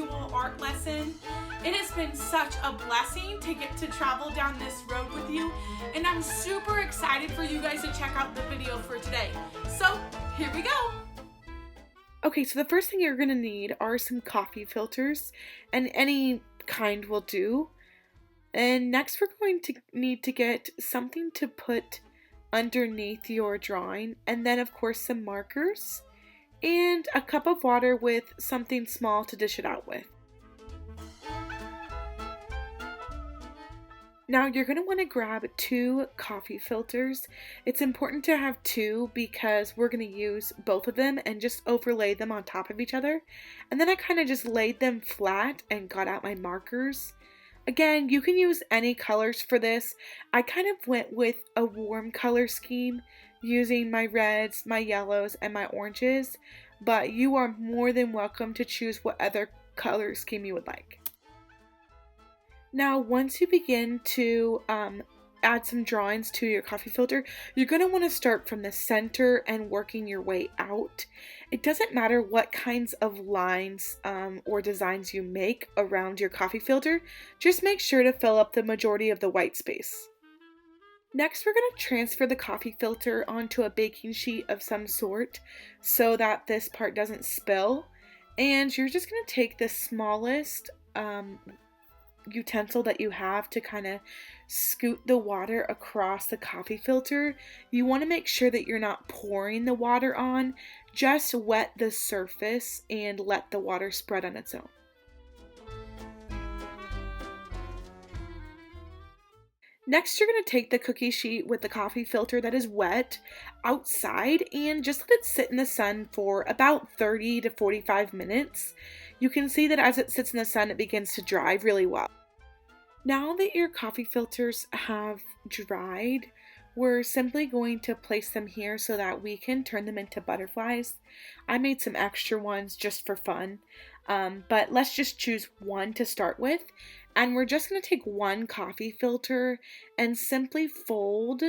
virtual art lesson. It has been such a blessing to get to travel down this road with you, and I'm super excited for you guys to check out the video for today. So here we go. Okay, so the first thing you're going to need are some coffee filters, and any kind will do. And next we're going to need to get something to put underneath your drawing, and then of course some markers, and a cup of water with something small to dish it out with. Now you're going to want to grab 2 coffee filters. It's important to have 2 because we're going to use both of them and just overlay them on top of each other. And then I kind of just laid them flat and got out my markers. Again, you can use any colors for this. I kind of went with a warm color scheme using my reds, my yellows, and my oranges, but you are more than welcome to choose what other color scheme you would like. Now, once you begin to add some drawings to your coffee filter, you're going to want to start from the center and working your way out. It doesn't matter what kinds of lines or designs you make around your coffee filter, just make sure to fill up the majority of the white space. Next, we're going to transfer the coffee filter onto a baking sheet of some sort so that this part doesn't spill. And you're just going to take the smallest utensil that you have to kind of scoot the water across the coffee filter. You want to make sure that you're not pouring the water on, just wet the surface and let the water spread on its own. Next, you're going to take the cookie sheet with the coffee filter that is wet outside and just let it sit in the sun for about 30 to 45 minutes. You can see that as it sits in the sun, it begins to dry really well. Now that your coffee filters have dried, we're simply going to place them here so that we can turn them into butterflies. I made some extra ones just for fun, but let's just choose one to start with. And we're just going to take one coffee filter and simply fold,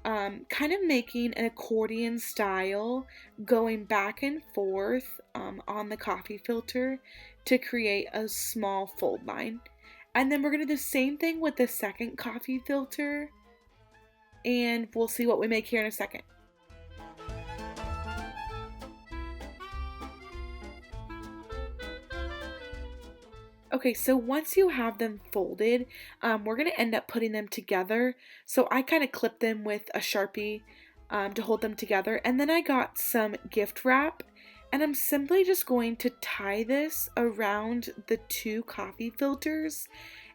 kind of making an accordion style, going back and forth on the coffee filter to create a small fold line. And then we're going to do the same thing with the second coffee filter, and we'll see what we make here in a second. Okay, so once you have them folded, we're going to end up putting them together. So I kind of clipped them with a Sharpie to hold them together. And then I got some gift wrap, and I'm simply just going to tie this around the 2 coffee filters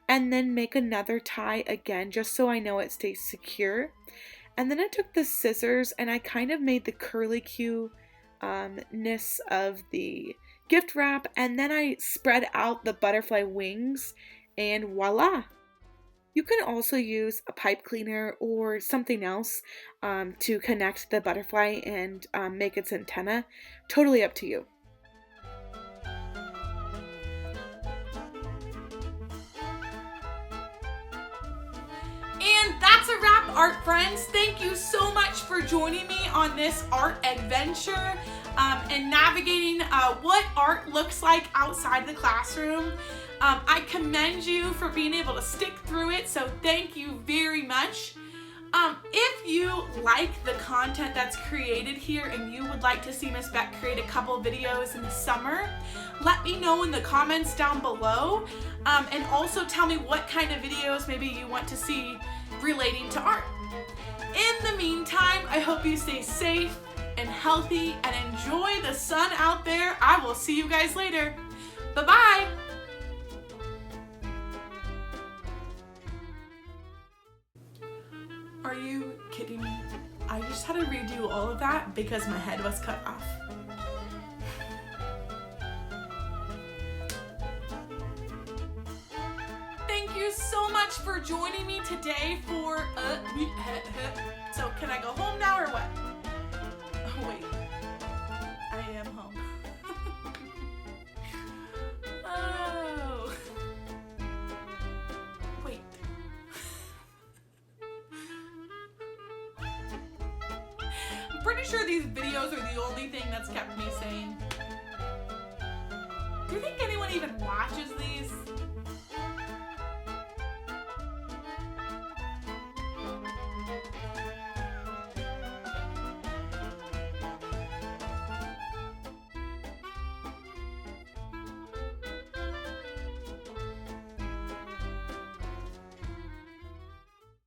and then make another tie again just so I know it stays secure. And then I took the scissors and I kind of made the curlicue-ness of the gift wrap, and then I spread out the butterfly wings, and voila! You can also use a pipe cleaner or something else to connect the butterfly and make its antenna. Totally up to you. And that's a wrap, art friends. Thank you so much for joining me on this art adventure and navigating what art looks like outside the classroom. I commend you for being able to stick through it, so thank you very much. If you like the content that's created here and you would like to see Miss Beck create a couple videos in the summer, let me know in the comments down below, and also tell me what kind of videos maybe you want to see relating to art. In the meantime, I hope you stay safe and healthy and enjoy the sun out there. I will see you guys later. Bye-bye. Are you kidding me? I just had to redo all of that because my head was cut off. Thank you so much for joining me today for so can I go home now or what? Oh wait, I am home. Oh. Wait. I'm pretty sure these videos are the only thing that's kept me sane. Do you think anyone even watches these.